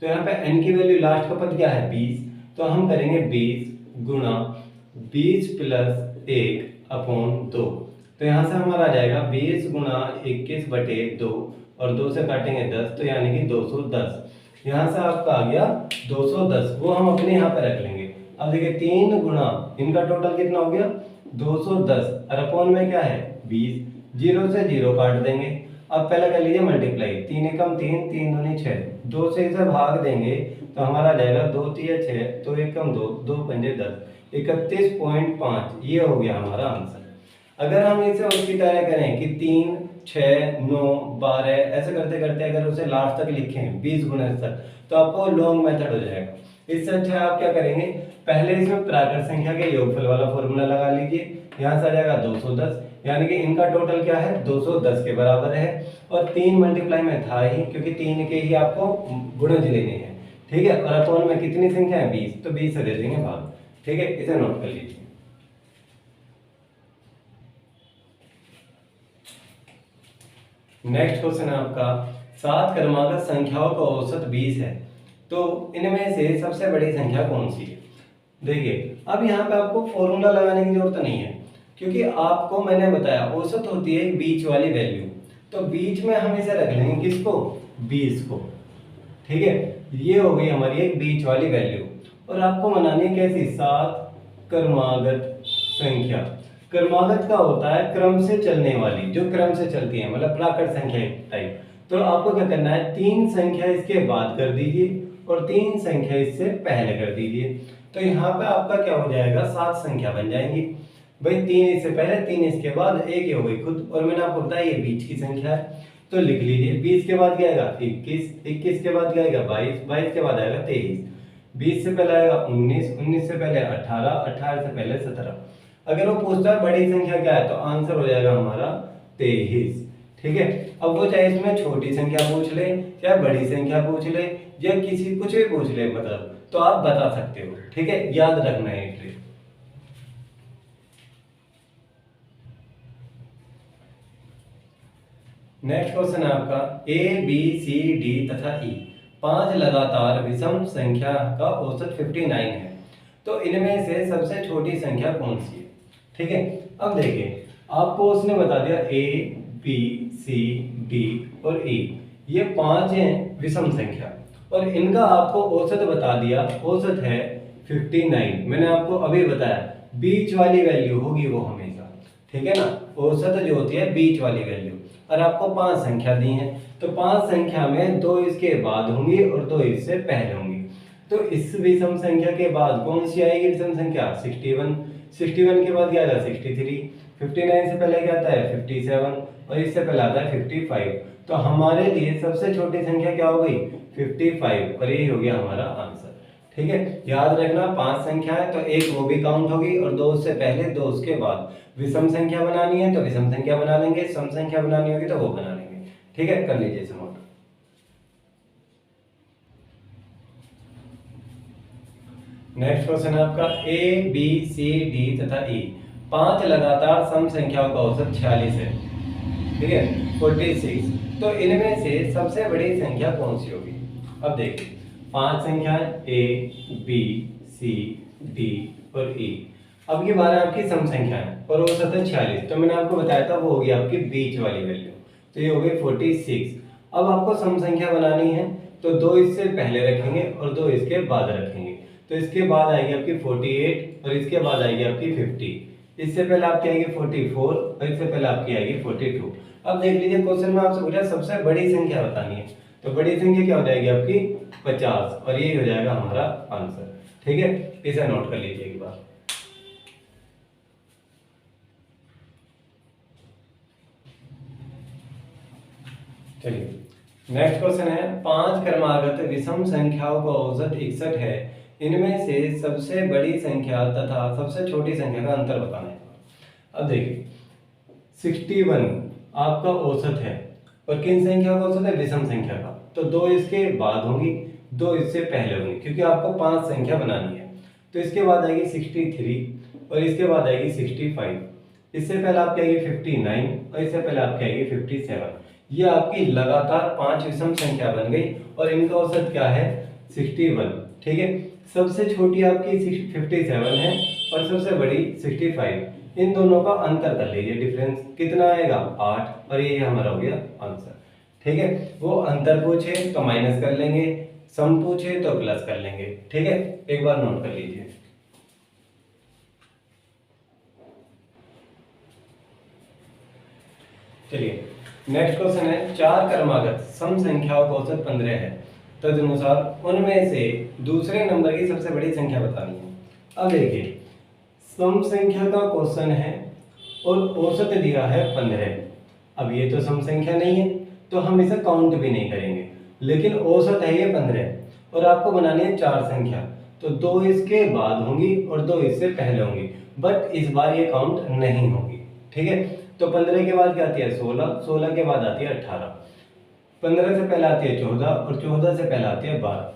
Speaker 1: तो यहाँ पे n की वैल्यू लास्ट का पद क्या है 20, तो हम करेंगे 20 गुणा 20 प्लस 1 अपॉन 2। तो यहाँ से हमारा आ जाएगा 20 गुणा 21 बटे 2 और 2 से काटेंगे 10, तो यानी कि 210। यहाँ से आपका आ गया 210, वो हम अपने यहाँ पे रख लेंगे। अब देखिए 3 गुणा इनका टोटल कितना हो गया 210 और अपॉन में क्या है 20, 0 से 0 काट देंगे। अब पहले कर लीजिए मल्टीप्लाई, 3 एकम 3, 3 दूनी 6, 2 से इसे भाग देंगे तो हमारा आ जाएगा 2 3 6, तो एकम 2, 2 पंजे 10, 31.5 ये हो गया हमारा आंसर। अगर हम इसे उसकी तरह करें कि 3 6 9 12 ऐसे करते करते अगर उसे लास्ट तक लिखें 20 गुना तक, तो आपको लॉन्ग मेथड हो जाएगा। इससे अच्छा आप क्या करेंगे, पहले इसमें प्राकृत संख्या के योगफल वाला फॉर्मूला लगा लीजिए। यहाँ से आ जाएगा 210, यानी कि इनका टोटल क्या है 210 के बराबर है, और 3 मल्टीप्लाई में था ही क्योंकि 3 के ही आपको गुणज लेने हैं, ठीक है। और अपॉन में कितनी संख्या है 20, तो 20 से दे देंगे भाग, ठीक है। इसे नोट कर लीजिए। नेक्स्ट क्वेश्चन है आपका, 7 क्रमागत संख्याओं का औसत 20 है, तो इनमें से सबसे बड़ी संख्या कौन सी है। देखिए अब यहाँ पे आपको फॉर्मूला लगाने की जरूरत नहीं है, क्योंकि आपको मैंने बताया औसत होती है एक बीच वाली वैल्यू, तो बीच में हम इसे रख लेंगे किसको 20 को, ठीक है। ये हो गई हमारी एक बीच वाली वैल्यू। और आपको बनानी है कैसी 7 क्रमागत संख्या। क्रमागत का होता है क्रम से चलने वाली, जो क्रम से चलती है, मतलब प्राकृत संख्या टाइप। तो आपको क्या करना है 3 संख्या इसके बाद कर दीजिए और 3 संख्या इससे पहले कर दीजिए, तो यहाँ पे आपका क्या हो जाएगा 7 संख्या बन जाएंगी। भाई 3 इससे पहले 3 इसके बाद, एक ही हो गई खुद, और मैंने आपको बताया ये बीच की संख्या है, तो लिख लीजिए 20 के बाद क्या आएगा 21, 21 के बाद क्या आएगा 22, 22 के बाद आएगा 23, 20 से पहले आएगा 19, 19 से पहले 18, 18 से पहले 17। अगर वो पूछता है बड़ी संख्या क्या है, तो आंसर हो जाएगा हमारा 23, ठीक है। अब वो चाहे इसमें छोटी संख्या पूछ ले, चाहे बड़ी संख्या पूछ ले, या किसी कुछ भी पूछ ले, मतलब तो आप बता सकते हो, ठीक है। याद रखना है ट्रिक। नेक्स्ट क्वेश्चन है आपका, ए बी सी डी तथा ई 5 लगातार विषम संख्या का औसत 59 है, तो इनमें से सबसे छोटी संख्या कौन सी है, ठीक है। अब देखिए आपको उसने बता दिया ए बी सी डी और ई, ये 5 हैं विषम संख्या, और इनका आपको औसत बता दिया, औसत है 59। मैंने आपको अभी बताया बीच वाली वैल्यू होगी वो हमेशा, ठीक है ना। औसत जो होती है बीच वाली वैल्यू, और आपको 5 संख्या दी है, तो 5 संख्या में 2 इसके बाद होंगी और 2 इससे पहले होंगी। तो इस विषम संख्या के बाद कौन सी आएगी विषम संख्या 61, 61 के बाद क्या आता है 63, 59 से पहले क्या आता है 57, और इससे पहले आता है 55। तो हमारे लिए सबसे छोटी संख्या क्या हो गई 55, और यही हो गया हमारा आंसर, ठीक है। याद रखना 5 संख्या है तो एक वो भी काउंट होगी, और 2 उससे पहले 2 उसके बाद। विषम संख्या बनानी है तो विषम संख्या बना लेंगे, सम संख्या बनानी होगी तो वो बना लेंगे, ठीक है। कर लीजिए इसे नोट। नेक्स्ट क्वेश्चन है आपका, ए बी सी डी तथा ई 5 लगातार सम संख्याओं का औसत 46 है, ठीक है 46, तो इनमें से सबसे बड़ी संख्या कौन सी होगी। अब देखिए 5 संख्याएं ए बी सी डी और ई, अब ये 12 आपकी सम संख्या है और औसत है 46, तो मैंने आपको बताया था वो होगी आपकी बीच वाली वैल्यू, तो ये हो गई 46। अब आपको सम संख्या बनानी है तो 2 इससे पहले रखेंगे और 2 इसके बाद रखेंगे, तो इसके बाद आएगी आपकी 48 और इसके बाद आएगी आपकी 50, इससे पहले आपकी आएगी 44 और इससे पहले आपकी आएगी 42। अब देख लीजिए क्वेश्चन में आपसे पूछा सबसे बड़ी संख्या बतानी है, तो बड़ी संख्या क्या हो जाएगी आपकी 50, और यही हो जाएगा हमारा आंसर, ठीक है। इसे नोट कर लीजिए एक बार। चलिए नेक्स्ट क्वेश्चन है, 5 क्रमागत विषम संख्याओं का औसत 61 है, इनमें से सबसे बड़ी संख्या तथा सबसे छोटी संख्या का अंतर बताना है। अब देखिए 61 आपका औसत है, और किन संख्या का औसत है विषम संख्या का, तो 2 इसके बाद होंगी 2 इससे पहले होंगी, क्योंकि आपको 5 संख्या बनानी है। तो इसके बाद आएगी 63 और इसके बाद आएगी 65, इससे पहले आपकी आएगी 59 और इससे पहले आपकी आएगी 57। ये आपकी लगातार 5 विषम संख्या बन गई, और इनका औसत क्या है 61, ठीक है। सबसे छोटी आपकी 57 है और सबसे बड़ी 65। इन दोनों का अंतर कर लीजिए, डिफरेंस कितना आएगा 8, और ये हमारा हो गया आंसर, ठीक है। वो अंतर पूछे तो माइनस कर लेंगे, सम पूछे तो प्लस कर लेंगे, ठीक है। एक बार नोट कर लीजिए। चलिए नेक्स्ट क्वेश्चन है, चार क्रमागत सम संख्याओं का औसत 15 है, तदनुसार उनमें से दूसरे नंबर की सबसे बड़ी संख्या बतानी है। अब देखिए सम संख्या का क्वेश्चन है और औसत दिया है 15। अब ये तो सम संख्या नहीं है तो हम इसे काउंट भी नहीं करेंगे, लेकिन औसत है ये 15 और आपको बनानी है चार संख्या, तो दो इसके बाद होंगी और दो इससे पहले होंगी, बट इस बार ये काउंट नहीं होगी, ठीक है। तो 15 के बाद क्या आती है 16, 16 के बाद आती है 18, 15 से पहले आती है 14 और 14 से पहले आती है 12।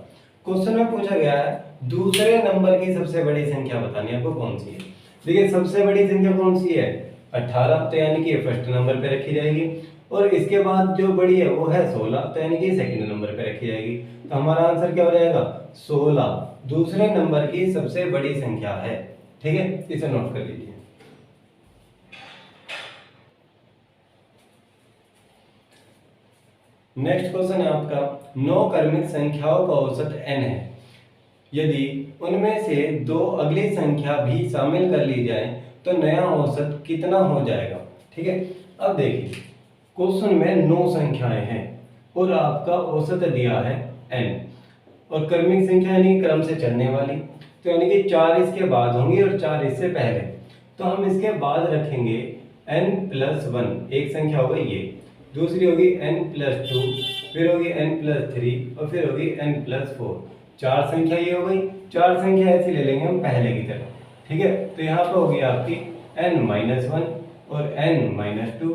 Speaker 1: क्वेश्चन में पूछा गया है दूसरे नंबर की सबसे बड़ी संख्या बतानी है, आपको कौन सी है। देखिए सबसे बड़ी संख्या कौन सी है 18, तो यानी कि ये फर्स्ट नंबर पे रखी जाएगी, और इसके बाद जो बड़ी है वो है 16, तो यानी कि सेकंड नंबर पे रखी जाएगी। तो हमारा आंसर क्या हो जाएगा 16 दूसरे नंबर की सबसे बड़ी संख्या है, ठीक है। इसे नोट कर लीजिए। नेक्स्ट क्वेश्चन है आपका, 9 क्रमिक संख्याओं का औसत n है, यदि उनमें से दो अगली संख्या भी शामिल कर ली जाए तो नया औसत कितना हो जाएगा, ठीक है। अब देखिए क्वेश्चन में 9 संख्याएं हैं और आपका औसत दिया है n, और क्रमिक संख्या यानी क्रम से चलने वाली, तो यानी कि 4 इसके बाद होंगी और 4 इससे पहले, तो हम इसके बाद रखेंगे n+1, एक संख्या हो गई ये, दूसरी होगी n+2, फिर होगी n+3 और फिर होगी n+4। चार संख्या ये हो गई, चार संख्या ऐसी ले लेंगे हम पहले की तरह, ठीक है। तो यहाँ पे होगी आपकी n-1 और n-2,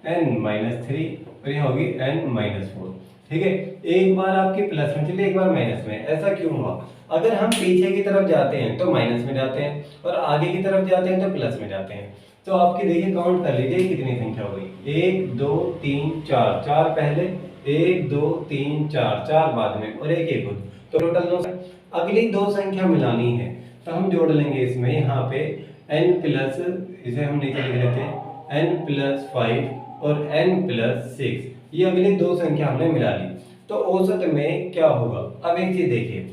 Speaker 1: n-3 और यहाँ होगी n-4, ठीक है। एक बार आपकी प्लस में चलिए, एक बार माइनस में, ऐसा क्यों हुआ, अगर हम पीछे की तरफ जाते हैं तो माइनस में जाते हैं और आगे की तरफ जाते हैं तो प्लस में जाते हैं। तो आपकी देखिए काउंट कर लीजिए कितनी संख्या हो गई, 1 2 3 4, 4 पहले, 1 2 3 4, 4 बाद में और एक खुद, तो टोटल 9। अगली दो संख्या मिलानी है तो हम जोड़ लेंगे इसमें, यहाँ पे n+, इसे हम नीचे लिख लेते हैं n+5 और n+6, ये अगली दो संख्या हमने मिला ली, तो औसत में क्या होगा। अब एक चीज देखिए,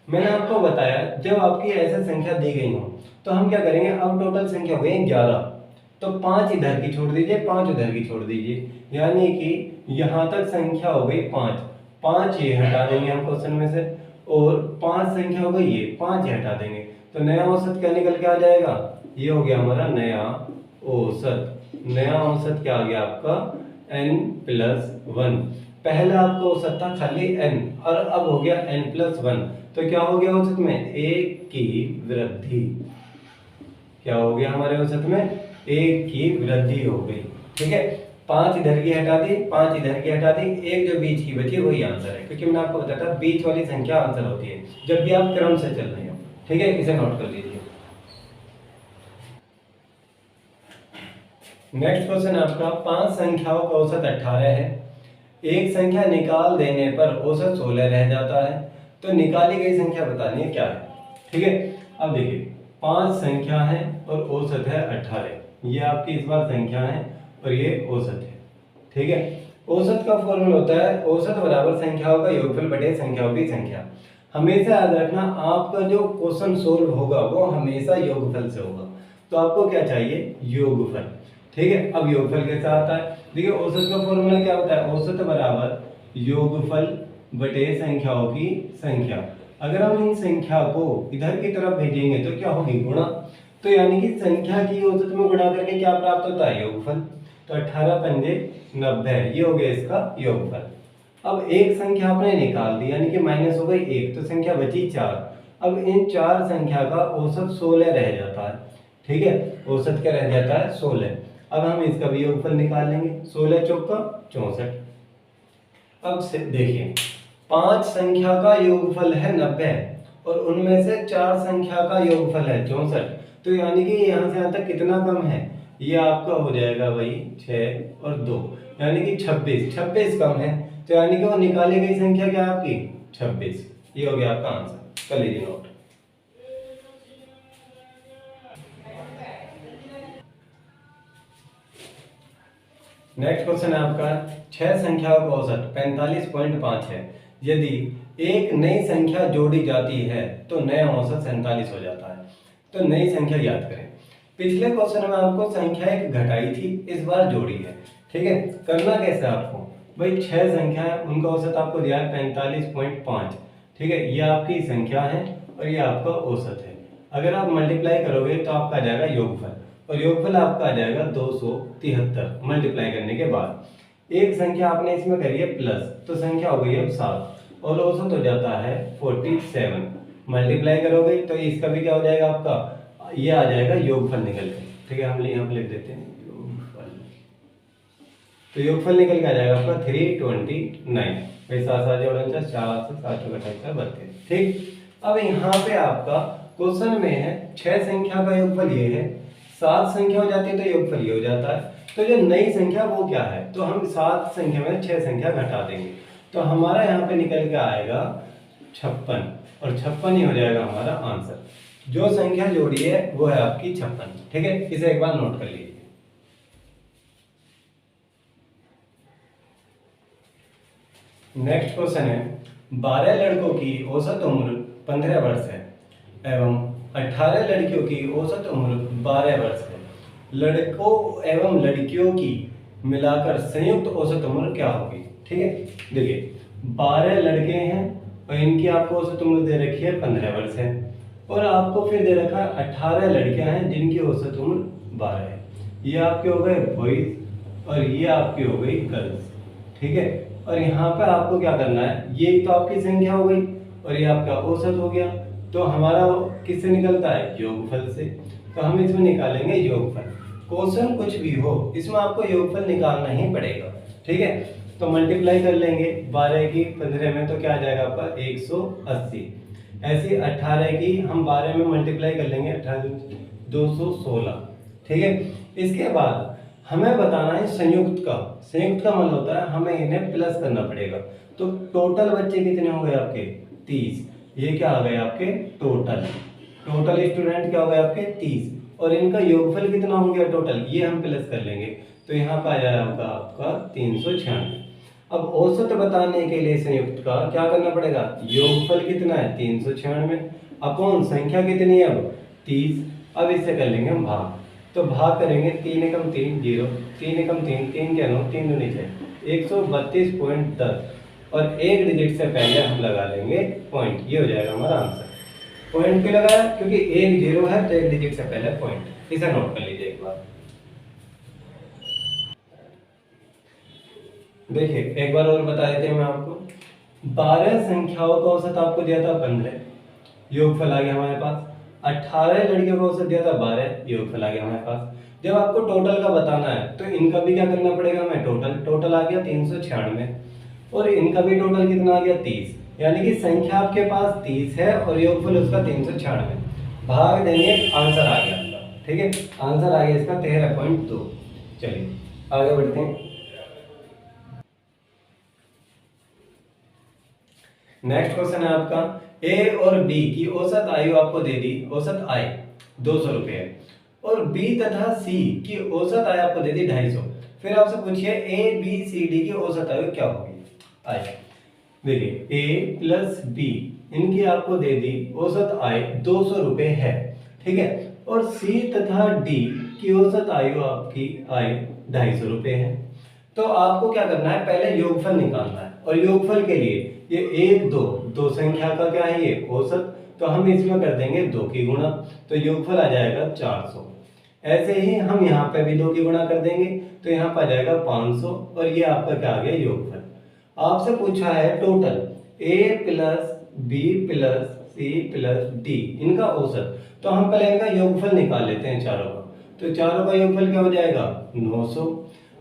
Speaker 1: मैंने आपको बताया जब आपकी ऐसे संख्या दी गई हो तो हम क्या करेंगे, अब टोटल संख्या हो गई 11, तो 5 इधर की छोड़ दीजिए, 5 उधर की छोड़ दीजिए, यानी कि यहाँ तक संख्या हो गई 5, 5 ये हटा देंगे हम क्वेश्चन में से, और 5 संख्या हो गई ये 5 ये हटा देंगे, तो नया औसत क्या निकल के आ जाएगा, ये हो गया हमारा नया औसत। नया औसत क्या आ गया आपका n+1, पहला आपका औसत था खाली n और अब हो गया n+1, तो क्या हो गया औसत में 1 की वृद्धि, क्या हो गया हमारे औसत में 1 की वृद्धि हो गई, ठीक है। 5 इधर की हटा दी, 5 इधर की हटा दी, एक जो बीच की बची वही आंसर है, क्योंकि मैंने आपको बताया था बीच वाली संख्या आंसर होती है जब भी आप क्रम से चल रहे हो, ठीक है। इसे नोट कर लीजिए। नेक्स्ट क्वेश्चन आपका, 5 संख्याओं का औसत 18 है, एक संख्या निकाल देने पर औसत 16 रह जाता है, तो निकाली गई संख्या बतानी है क्या है, ठीक है। अब देखिए 5 संख्या है और औसत है 18, ये आपकी इस बार संख्या है और ये औसत है, ठीक है। औसत का फॉर्मूला होता है औसत बराबर संख्याओं का योगफल बटे संख्याओं की संख्या। हमेशा याद रखना आपका जो क्वेश्चन सोल्व होगा वो हमेशा योगफल से होगा, तो आपको क्या चाहिए योगफल, ठीक है। अब योगफल कैसे आता है, देखिए औसत का फॉर्मूला क्या होता है, औसत बराबर योगफल बटे संख्याओं की संख्या। अगर हम इन संख्या को इधर की तरफ भेजेंगे तो क्या होगी गुणा, तो यानी कि संख्या की औसत में गुणा करके क्या प्राप्त होता है योगफल, तो 18 पंजे 90, ये हो गया इसका योगफल। अब एक संख्या आपने निकाल दी यानी कि माइनस हो गई 1, तो संख्या बची 4, अब इन 4 संख्या का औसत 16 रह जाता है, ठीक है। औसत क्या रह जाता है 16, अब हम इसका भी योगफल निकाल लेंगे, 16 चौका 64। अब से देखिए 5 संख्या का योगफल है 90 और उनमें से 4 संख्या का योगफल है 64, तो यानी कि यहाँ से यहाँ तक कितना कम है, ये आपका हो जाएगा भाई 6 और 2, यानी कि 26 कम है, तो यानी कि वो निकाली गई संख्या क्या है आपकी 26, ये हो गया आपका आंसर, कर लीजिए नोट। नेक्स्ट क्वेश्चन है आपका, 6 संख्याओं का औसत 45.5 है। यदि एक नई संख्या जोड़ी जाती है तो नया औसत 47 हो जाता है। तो नई संख्या याद करें। पिछले क्वेश्चन में आपको संख्या एक घटाई थी, इस बार जोड़ी है। ठीक है, करना कैसे आपको भाई, 6 संख्या है, उनका औसत आपको दिया है 45.5। ठीक है, ये आपकी संख्या है और ये आपका औसत है। अगर आप मल्टीप्लाई करोगे तो आपका आ जाएगा योगफल, और योगफल आपका आ जाएगा 273 मल्टीप्लाई करने के बाद। एक संख्या आपने इसमें करी है प्लस, तो संख्या हो गई अब 7 और औसत हो जाता है 47। मल्टीप्लाई करोगे तो इसका भी क्या हो जाएगा आपका, ये आ जाएगा योगफल निकल के। ठीक है, हम यहाँ पे लिख देते हैं योगफल। तो योगफल निकल के आ जाएगा आपका 329। भाई 7 7 जोड़ो 4 से 7 चौका 32। ठीक, अब यहाँ पे आपका क्वेश्चन में है 6 संख्या का योगफल ये है, 7 संख्या हो जाती है तो योगफल ये हो जाता है। तो जो नई संख्या वो क्या है, तो हम 7 संख्या में 6 संख्या घटा देंगे, तो हमारा यहाँ पे निकल के आएगा 56, और 56 ही हो जाएगा हमारा आंसर। जो संख्या जोड़ी है वो है आपकी 56। ठीक है, इसे एक बार नोट कर लीजिए। नेक्स्ट क्वेश्चन है, 12 लड़कों की औसत उम्र 15 वर्ष है एवं 18 लड़कियों की औसत उम्र 12 वर्ष है। लड़कों एवं लड़कियों की मिलाकर संयुक्त औसत उम्र क्या होगी? ठीक है, देखिए 12 लड़के हैं और इनकी आपको औसत उम्र दे रखी है 15 वर्ष है, और आपको फिर दे रखा है 18 लड़कियां हैं जिनकी औसत उम्र 12 है। ये आपके हो गए बॉयज और ये आपकी हो गई गर्ल्स। ठीक है, और यहाँ पे आपको क्या करना है, ये तो आपकी संख्या हो गई और ये आपका औसत हो गया। तो हमारा किससे निकलता है? योगफल से। तो हम इसमें निकालेंगे योगफल। क्वेश्चन कुछ भी हो इसमें आपको योगफल निकालना ही पड़ेगा। ठीक है, तो मल्टीप्लाई कर लेंगे 12 की 15 में, तो क्या आ जाएगा आपका 180। ऐसे 18 की हम 12 में मल्टीप्लाई कर लेंगे, 18 216। ठीक है, इसके बाद हमें बताना है संयुक्त का। संयुक्त का मतलब होता है हमें इन्हें प्लस करना पड़ेगा। तो टोटल बच्चे कितने हो गए आपके? 30। ये क्या आ गए आपके? टोटल स्टूडेंट क्या हो गए आपके? 30। और इनका योगफल कितना हो गया टोटल, ये हम प्लस कर लेंगे, तो यहाँ पर आ जाएगा आपका 396। अब औसत बताने के लिए संयुक्त का क्या करना पड़ेगा? योगफल कितना है? 396 अपॉन संख्या कितनी है अब? 30। अब इससे कर लेंगे हम भाग, तो भाग करेंगे 3 एकम 3 0, 3 एकम 3 3 के 9 3 दूनी 6, 132.10, और एक डिजिट से पहले हम लगा लेंगे पॉइंट। ये हो जाएगा हमारा आंसर। पॉइंट क्यों लगाया? क्योंकि एक जीरो है तो एक डिजिट से पहले पॉइंट। इसे नोट कर लीजिए एक बार। देखिए एक बार और बता देते हैं मैं आपको। 12 संख्याओं का औसत आपको दिया था 15, योगफल आ गया हमारे पास। 18 लड़कियों का औसत दिया था 12, योगफल आ गया हमारे पास। जब आपको टोटल का बताना है तो इनका भी क्या करना पड़ेगा हमें? टोटल आ गया 396, और इनका भी टोटल कितना आ गया? 30। यानी कि संख्या आपके पास 30 है और योगफल उसका 396। भाग देंगे, आंसर आ गया आपका। ठीक है, आंसर आ गया इसका 13.2। चलिए आगे बढ़ते हैं। नेक्स्ट क्वेश्चन है आपका, ए और बी की औसत आयु आपको दे दी। औसत आय 200 रुपये है, और बी तथा सी की औसत आय आपको दे दी 250। फिर आपसे पूछिए ए बी सी डी की औसत आयु क्या होगी? आय देखिए ए प्लस बी इनकी आपको दे दी औसत आय 200 रुपये है। ठीक है, और सी तथा डी की औसत आयु आपकी आय 250 रुपये है। तो आपको क्या करना है? पहले योगफल निकालना है, और योगफल के लिए ये 1 2 संख्या का क्या है? ये औसत। तो हम इसमें कर देंगे 2 की गुणा, तो योगफल आ जाएगा 400। ऐसे ही हम यहाँ पे भी 2 की गुणा कर देंगे, तो यहाँ पर आ जाएगा 500, और ये आपका क्या आ गया? योगफल। आपसे पूछा है total A plus B plus C plus D इनका औसत। तो हम पहले इनका योगफल निकाल लेते हैं चारों का। तो चारों का योगफल क्या हो जाएगा? 900।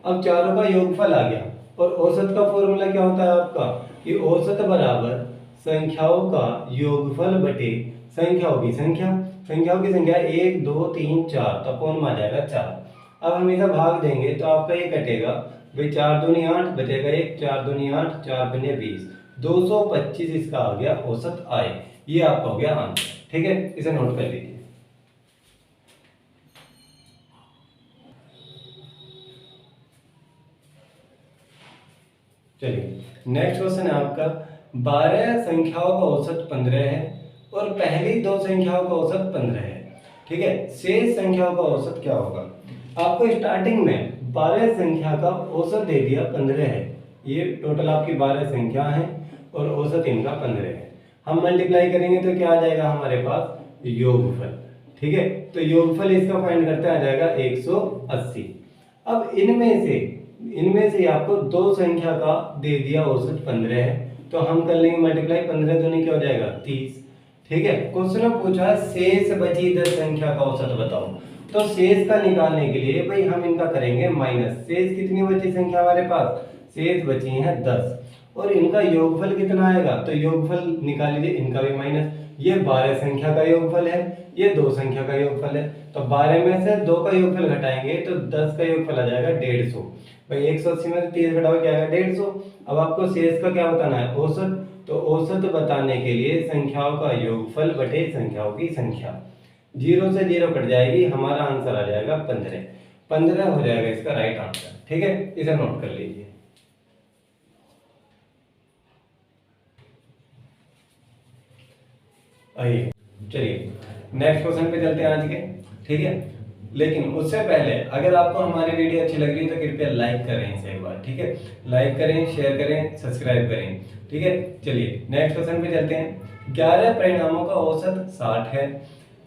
Speaker 1: अब चारों का योगफल आ गया, और औसत का फॉर्मूला क्या होता है आपका? कि औसत बराबर संख्याओं का योगफल बटे संख्याओं की संख्या। संख्याओं की संख्या 1 2 3 4, तो अपॉन में आ जाएगा 4। अब हम इसे भाग देंगे तो आपका ये कटेगा भाई, 4 दूनी 8 बचेगा 1, 4 दूनी 8, 4 बने 20, 225 इसका आ गया औसत आय। ये आपका हो गया आंसर। ठीक है, इसे नोट कर लीजिए। चलिए नेक्स्ट क्वेश्चन है आपका, 12 संख्याओं का औसत 15 है और पहली दो संख्याओं का औसत 15 है। ठीक है, शेष संख्याओं का औसत क्या होगा? आपको स्टार्टिंग में 12 संख्या का औसत दे दिया 15 है। ये टोटल आपकी 12 संख्या है और औसत इनका 15 है। हम मल्टीप्लाई करेंगे तो क्या आ जाएगा हमारे पास? योगफल। ठीक है, तो योगफल इसका फाइंड करते आ जाएगा 180। अब इनमें से आपको दो संख्या का दे दिया औसत 15 है, तो हम कर लेंगे मल्टीप्लाई। 15 दूनी क्या हो जाएगा? 30। ठीक है, क्वेश्चन में पूछा शेष बची 10 संख्या का औसत बताओ। तो शेष का निकालने के लिए भाई हम इनका करेंगे माइनस। शेष कितनी बची संख्या हमारे पास? शेष बची है 10 और इनका योगफल कितना आएगा? तो योगफल निकाल लीजिए, इनका भी माइनस। ये 12 संख्या का योगफल है, ये 2 संख्या का योगफल है, तो 12 में से 2 का योगफल घटाएंगे तो 10 का योगफल आ जाएगा 150। भाई 180 में से 30 घटाओ क्या आएगा? 150। अब आपको शेष का क्या बताना है? औसत। तो औसत बताने के लिए संख्याओं का योगफल बटे संख्याओं की संख्या, 0 से 0 कट जाएगी, हमारा आंसर आ जाएगा 15। 15 हो जाएगा इसका राइट आंसर। ठीक है, इसे नोट कर लीजिए। आइए चलिए नेक्स्ट क्वेश्चन पे चलते हैं आज के। ठीक है, लेकिन उससे पहले अगर आपको हमारी वीडियो अच्छी लग रही है तो कृपया लाइक करें इसे एक बार। ठीक है, लाइक करें, शेयर करें, सब्सक्राइब करें। ठीक है, चलिए नेक्स्ट क्वेश्चन पे चलते हैं। 11 परिणामों का औसत 60 है।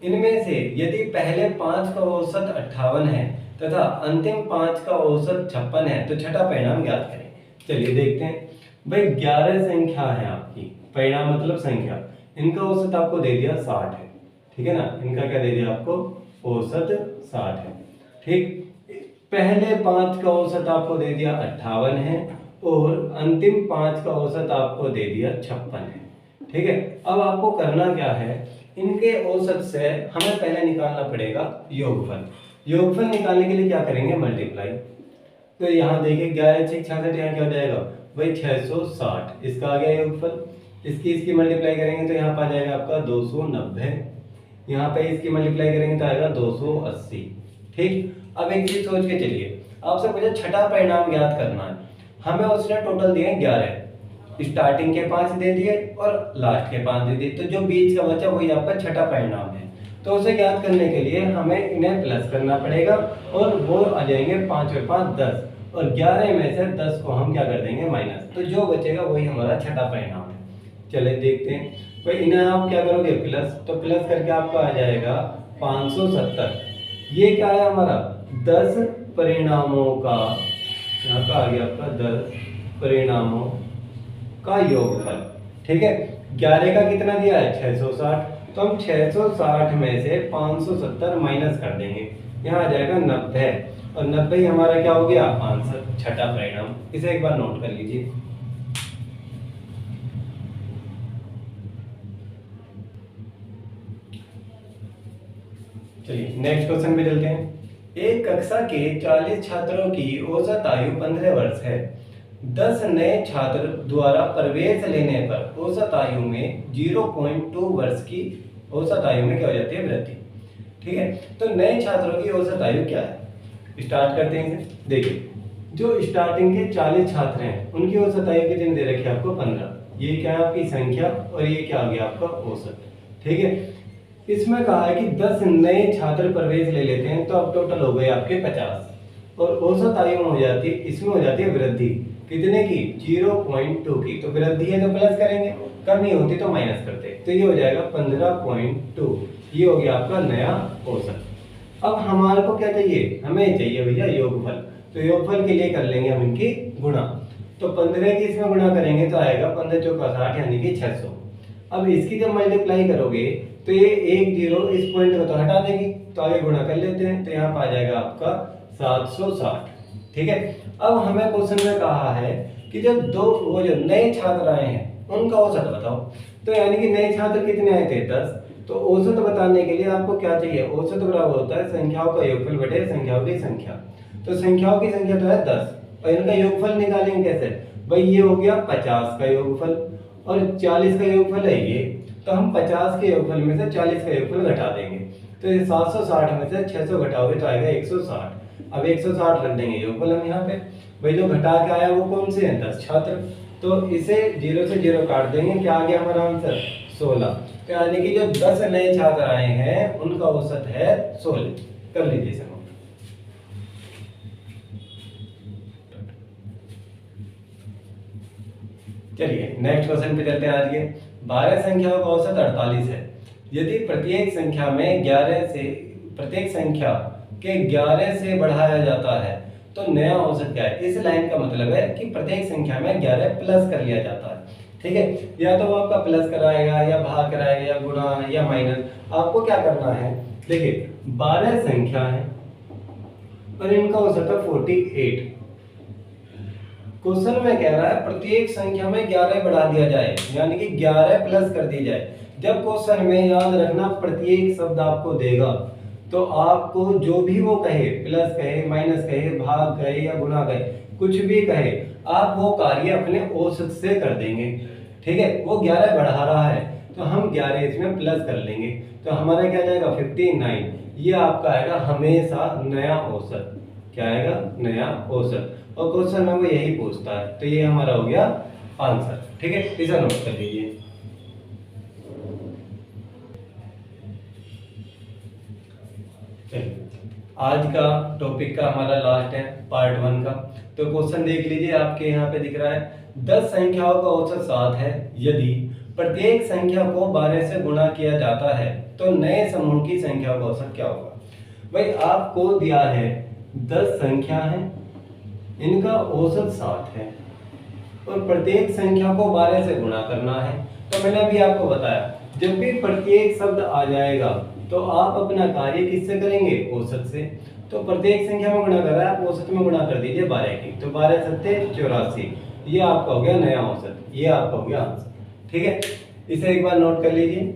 Speaker 1: इनमें से यदि पहले 5 का औसत 58 है तथा अंतिम 5 का औसत 56 है तो छठा परिणाम ज्ञात करें। चलिए देखते हैं। भाई 11 संख्या है आपकी, परिणाम मतलब संख्या, इनका औसत आपको दे दिया 60 है। ठीक है ना, इनका क्या दे दिया आपको? औसत 60 है। ठीक, पहले 5 का औसत आपको दे दिया 58 है और अंतिम 5 का औसत आपको दे दिया 56 है। ठीक है, अब आपको करना क्या है? इनके औसत से हमें पहले निकालना पड़ेगा योगफल। योगफल निकालने के लिए क्या करेंगे? मल्टीप्लाई। तो यहाँ देखिए 11 6 66, यहाँ क्या हो जाएगा? वही 660, इसका आ गया योगफल। इसकी मल्टीप्लाई करेंगे तो यहाँ पर आ जाएगा आपका 290। यहाँ पे इसकी मल्टीप्लाई करेंगे तो आएगा 280। ठीक, अब एक चीज सोच के चलिए, आपसे मुझे छठा परिणाम ज्ञात करना है। हमें उसने टोटल दिए 11, स्टार्टिंग के 5 दे दिए और लास्ट के 5 दे दिए, तो जो बीच का बचा वही आपका छठा परिणाम है। तो उसे ज्ञात करने के लिए हमें इन्हें प्लस करना पड़ेगा और वो आ जाएंगे 5 और 5 10 और 11 में से 10 को हम क्या कर देंगे? माइनस। तो जो बचेगा वही हमारा छठा परिणाम है। चलिए देखते हैं। भाई इन्हें आप क्या करोगे? प्लस। तो प्लस करके आपका आ जाएगा 570। ये क्या है हमारा? 10 परिणामों का, यहाँ का आ गया आपका 10 परिणामों का योगफल। ठीक है, 11 का कितना दिया है? 660। तो हम 660 में से 570 माइनस कर देंगे, यहाँ आ जाएगा 90 और 90 ही हमारा क्या हो गया? आंसर, छठा परिणाम। इसे एक बार नोट कर लीजिए। चलिए नेक्स्ट क्वेश्चन पे चलते हैं। एक कक्षा के 40 छात्रों की औसत आयु 15 वर्ष है। 10 नए छात्र द्वारा प्रवेश लेने पर औसत आयु में 0.2 वर्ष की औसत आयु में क्या हो जाती है? वृद्धि। ठीक है, तो नए छात्रों की औसत आयु क्या है? स्टार्ट करते हैं इसे। देखिए, जो स्टार्टिंग के 40 छात्र हैं उनकी औसत आयु कितनी दे रखी है आपको? 15। ये क्या है आपकी संख्या और ये क्या आ गया आपका? औसत। ठीक है, इसमें कहा है कि 10 नए छात्र प्रवेश ले लेते हैं तो अब टोटल हो गए आपके 50 और औसत आयु हो जाती है, इसमें हो जाती है वृद्धि कितने की? 0.2 की। तो वृद्धि है तो प्लस करेंगे, कमी होती तो माइनस करते, तो ये हो जाएगा 15.2। ये हो गया आपका नया औसत। अब हमारे को क्या चाहिए? हमें चाहिए भैया योगफल। तो योगफल के लिए कर लेंगे हम इनकी गुणा। तो 15 की इसमें गुणा करेंगे तो आएगा 15 चौका 60 यानी कि 600। अब इसकी जब मल्टीप्लाई करोगे तो ये 1 0 इस पॉइंट को तो हटा देगी, तो आगे गुणा कर लेते हैं, तो यहाँ पर आ जाएगा आपका 760। ठीक है, अब हमें क्वेश्चन में कहा है कि जब वो जो नए छात्र आए हैं उनका औसत बताओ। तो यानी कि नए छात्र कितने आए थे? 10। तो औसत बताने के लिए आपको क्या चाहिए? औसत बराबर होता है संख्याओं का योगफल बटे संख्याओं की संख्या। तो संख्याओं की संख्या तो है 10 और इनका योगफल निकालेंगे कैसे? भाई ये हो गया 50 का योगफल और 40 का योगफल है ये, तो हम 50 के योगफल में से 40 का योगफल घटा देंगे। तो ये 760 में से 600 घटाओगे तो आएगा 160। अब 160 रख देंगे योगफल हम यहाँ पे। भाई जो घटा के आया वो कौन से हैं? 10 छात्र। तो इसे 0 से 0 काट देंगे, क्या आ गया हमारा आंसर? 16। तो यानी कि जो 10 नए छात्र आए हैं उनका औसत है 16। कर लीजिए इसे। चलिए नेक्स्ट क्वेश्चन पे चलते हैं। आज के 12 संख्याओं का औसत 48 है। यदि प्रत्येक संख्या के 11 से बढ़ाया जाता है तो नया औसत क्या है? इस लाइन का मतलब है कि प्रत्येक संख्या में 11 प्लस कर लिया जाता है। ठीक है, या तो वो आपका प्लस कराएगा या भाग कराएगा या गुणा या माइनस, आपको क्या करना है? देखिए 12 संख्या है और इनका औसत है 48। क्वेश्चन में कह रहा है प्रत्येक संख्या में 11 बढ़ा दिया जाए, यानी कि 11 प्लस कर दी जाए। जब क्वेश्चन में याद रखना प्रत्येक शब्द आपको देगा तो आपको जो भी वो कहे, प्लस कहे, माइनस कहे, भाग कहे या गुणा कहे, कुछ भी कहे, आप वो कार्य अपने औसत से कर देंगे। ठीक है, वो 11 बढ़ा रहा है तो हम 11 इसमें प्लस कर लेंगे, तो हमारा क्या जाएगा? 59। ये आपका आएगा हमेशा नया औसत। क्या आएगा? नया औसत। और क्वेश्चन में वो यही पूछता है, तो ये हमारा हो गया आंसर। ठीक है, इसे नोट कर लीजिए। आज का टॉपिक का हमारा लास्ट है पार्ट 1 का। तो क्वेश्चन देख लीजिए, आपके यहाँ पे दिख रहा है 10 संख्याओं का औसत 7 है। यदि प्रत्येक संख्या को 12 से गुणा किया जाता है तो नए समूह की संख्या का औसत क्या होगा? भाई आपको दिया है 10 संख्या है, इनका औसत 7 है और प्रत्येक संख्या को 12 से गुणा करना है। तो मैंने अभी आपको बताया जब भी प्रत्येक शब्द आ जाएगा तो आप अपना कार्य किससे करेंगे? औसत से। तो प्रत्येक संख्या में गुणा कर रहा है, आप औसत में गुणा कर दीजिए 12 की, तो 12 सत्ते 84। ये आपका हो गया नया औसत, ये आपका हो गया आंसर। ठीक है, इसे एक बार नोट कर लीजिए।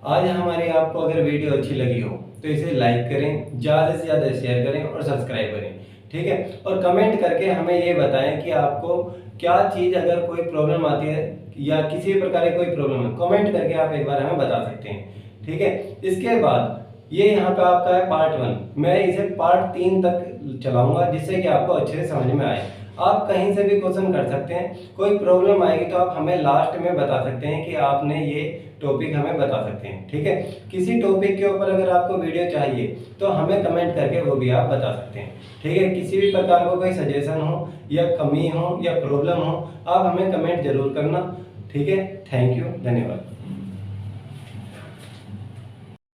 Speaker 1: आज हमारी आपको अगर वीडियो अच्छी लगी हो तो इसे लाइक करें, ज़्यादा से ज़्यादा शेयर करें और सब्सक्राइब करें। ठीक है, और कमेंट करके हमें ये बताएं कि आपको क्या चीज़, अगर कोई प्रॉब्लम आती है या किसी प्रकार की कोई प्रॉब्लम है, कमेंट करके आप एक बार हमें बता सकते हैं। ठीक है, इसके बाद ये यहाँ पे आपका है पार्ट 1, मैं इसे पार्ट 3 तक चलाऊंगा जिससे कि आपको अच्छे से समझ में आए। आप कहीं से भी क्वेश्चन कर सकते हैं, कोई प्रॉब्लम आएगी तो आप हमें लास्ट में बता सकते हैं कि आपने ये टॉपिक हमें बता सकते हैं। ठीक है, किसी टॉपिक के ऊपर अगर आपको वीडियो चाहिए तो हमें कमेंट करके वो भी आप बता सकते हैं। ठीक है, किसी भी प्रकार का कोई सजेशन हो या कमी हो या प्रॉब्लम हो, आप हमें कमेंट जरूर करना। ठीक है, थैंक यू, धन्यवाद।